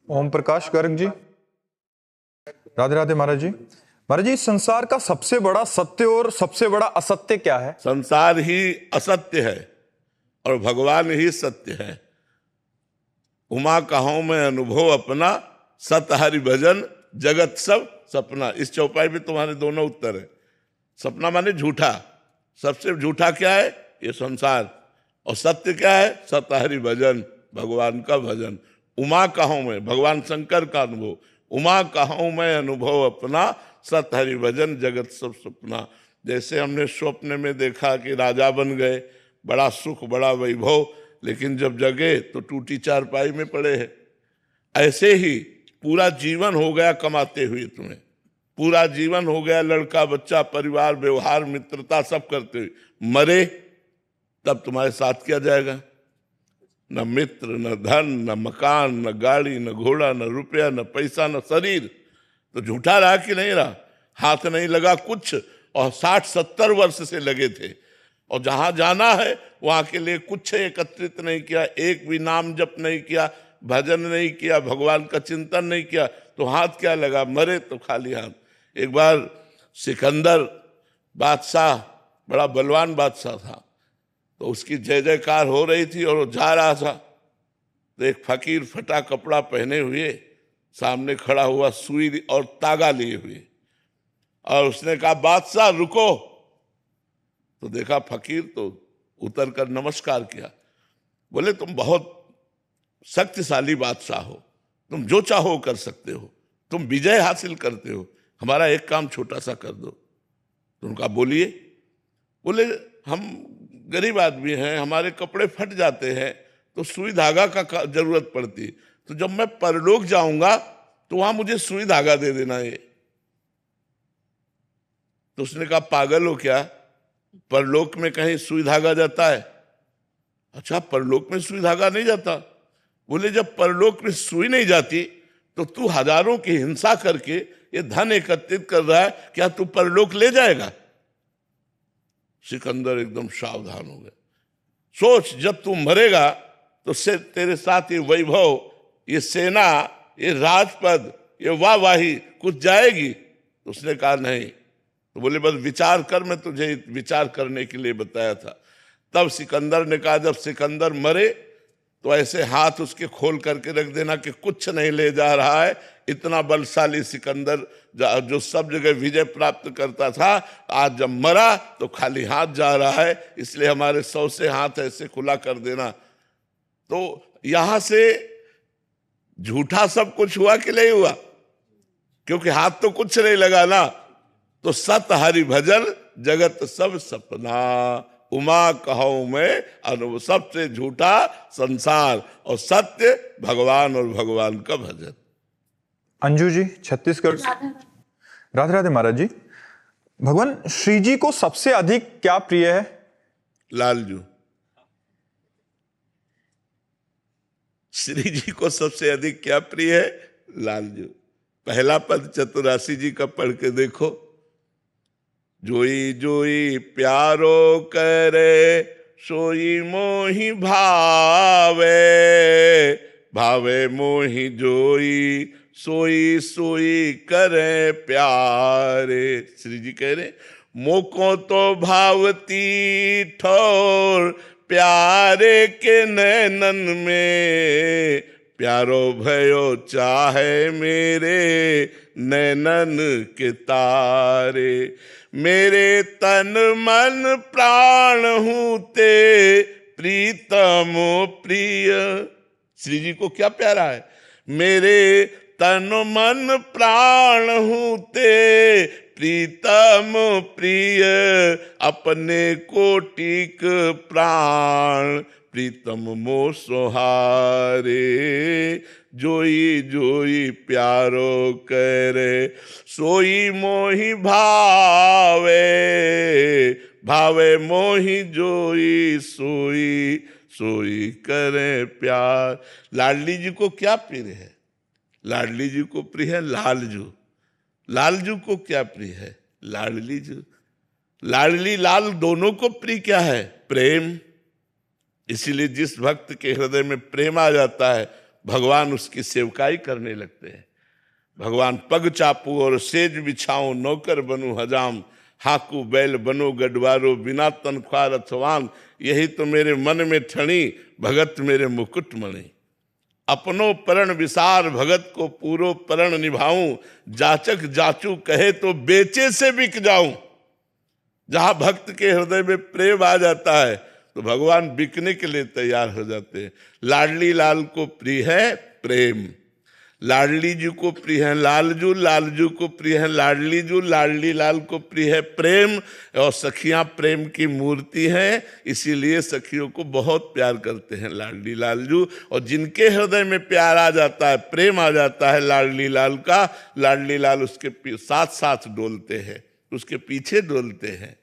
ओम प्रकाश गर्ग जी, राधे राधे महाराज जी। महाराज जी, संसार का सबसे बड़ा सत्य और सबसे बड़ा असत्य क्या है? संसार ही असत्य है और भगवान ही सत्य है। उमा कहो मैं अनुभव अपना, सत हरि भजन जगत सब सपना। इस चौपाई में तुम्हारे दोनों उत्तर है। सपना माने झूठा, सबसे झूठा क्या है? ये संसार। और सत्य क्या है? सत हरि भजन, भगवान का भजन। उमा कहो मैं, भगवान शंकर का अनुभव। उमा कहो मैं अनुभव अपना, सत हरि भजन जगत सब सपना। जैसे हमने स्वप्न में देखा कि राजा बन गए, बड़ा सुख बड़ा वैभव, लेकिन जब जगे तो टूटी चारपाई में पड़े हैं। ऐसे ही पूरा जीवन हो गया कमाते हुए, तुम्हें पूरा जीवन हो गया लड़का बच्चा परिवार व्यवहार मित्रता सब करते हुए, मरे तब तुम्हारे साथ क्या जाएगा? न मित्र, न धन, न मकान, न गाड़ी, न घोड़ा, न रुपया, न पैसा, न शरीर। तो झूठा रहा कि नहीं रहा? हाथ नहीं लगा कुछ, और 60-70 वर्ष से लगे थे, और जहां जाना है वहां के लिए कुछ एकत्रित नहीं किया, एक भी नाम जप नहीं किया, भजन नहीं किया, भगवान का चिंतन नहीं किया, तो हाथ क्या लगा? मरे तो खाली हाथ। एक बार सिकंदर बादशाह, बड़ा बलवान बादशाह था, तो उसकी जय जयकार हो रही थी और वो जा रहा था, तो एक फकीर फटा कपड़ा पहने हुए सामने खड़ा हुआ, सुई और तागा लिए हुए, और उसने कहा बादशाह रुको। तो देखा फकीर, तो उतर कर नमस्कार किया। बोले तुम बहुत शक्तिशाली बादशाह हो, तुम जो चाहो कर सकते हो, तुम विजय हासिल करते हो, हमारा एक काम छोटा सा कर दो। तो उनका बोलिए। बोले हम गरीब आदमी हैं, हमारे कपड़े फट जाते हैं, तो सुई धागा का जरूरत पड़ती, तो जब मैं परलोक जाऊंगा तो वहां मुझे सुई धागा दे देना ये। तो उसने कहा पागल हो क्या, परलोक में कहीं सुई धागा जाता है? अच्छा, परलोक में सुई धागा नहीं जाता? बोले जब परलोक में सुई नहीं जाती तो तू हजारों की हिंसा करके ये धन एकत्रित कर रहा है, क्या तू परलोक ले जाएगा? सिकंदर एकदम सावधान हो गया। सोच, जब तू मरेगा तो से तेरे साथ ये वैभव, ये सेना, ये राजपद, ये वाहवाही कुछ जाएगी? तो उसने कहा नहीं। तो बोले बस विचार कर, मैं तुझे विचार करने के लिए बताया था। तब सिकंदर ने कहा जब सिकंदर मरे तो ऐसे हाथ उसके खोल करके रख देना कि कुछ नहीं ले जा रहा है। इतना बलशाली सिकंदर जो सब जगह विजय प्राप्त करता था, आज जब मरा तो खाली हाथ जा रहा है, इसलिए हमारे 100 से हाथ ऐसे खुला कर देना। तो यहां से झूठा सब कुछ हुआ कि नहीं हुआ? क्योंकि हाथ तो कुछ नहीं लगा ना। तो सत हरि भजन जगत सब सपना, उमा कहो मैं अनुभव। सबसे झूठा संसार और सत्य भगवान और भगवान का भजन। अंजू जी, छत्तीसगढ़। राधे राधे महाराज जी। भगवान श्री जी को सबसे अधिक क्या प्रिय है? लालजू। श्री जी को सबसे अधिक क्या प्रिय है? लालजू। पहला पद चतुरासी जी का पढ़ के देखो। जोई जोई प्यारो करे, सोई मोहि भावे, भावे मोहि जोई, सोई सोई करे प्यारे। श्री जी कह रहे मोको तो भावती ठोर, प्यारे के नैनन में, प्यारो भयो चाहे मेरे नैनन के तारे। मेरे तन मन प्राण हूं ते, प्रीतम प्रिय। श्री जी को क्या प्यारा है? मेरे तन मन प्राण हूं ते, प्रीतम प्रिय। अपने कोटिक प्राण, प्रीतम मो सोहारे। जोई जोई प्यारो करे, सोई मोहि भावे, भावे मोहि जोई, सोई सोई करे प्यार। लाडली जी को क्या प्रिय है? लाडली जी को प्रिय है लालजू। लालजू को क्या प्रिय है? लाडली जू। लाडली लाल दोनों को प्रिय क्या है? प्रेम। इसीलिए जिस भक्त के हृदय में प्रेम आ जाता है भगवान उसकी सेवकाई करने लगते हैं। भगवान पग चापू और सेज बिछाऊं, नौकर बनूं हजाम, हाकू बैल बनो गडवारो, बिना तनख्वाह रथवान, यही तो मेरे मन में ठणी, भगत मेरे मुकुट मणि। अपनो परण विसार, भगत को पूरो परण निभाऊं, जाचक जाचू कहे तो बेचे से बिक जाऊं। जहां भक्त के हृदय में प्रेम आ जाता है तो भगवान बिकने के लिए तैयार हो जाते हैं। लाडली लाल को प्रिय है प्रेम, लाडली जी को प्रिय है लालजू, लालजू को प्रिय है लाडली जू, लाडली लाल को प्रिय है प्रेम। और सखियां प्रेम की मूर्ति हैं, इसीलिए सखियों को बहुत प्यार करते हैं लाडली लालजू। और जिनके हृदय में प्यार आ जाता है, प्रेम आ जाता है लाडली लाल का, लाडली लाल उसके साथ साथ डोलते हैं, उसके पीछे डोलते हैं।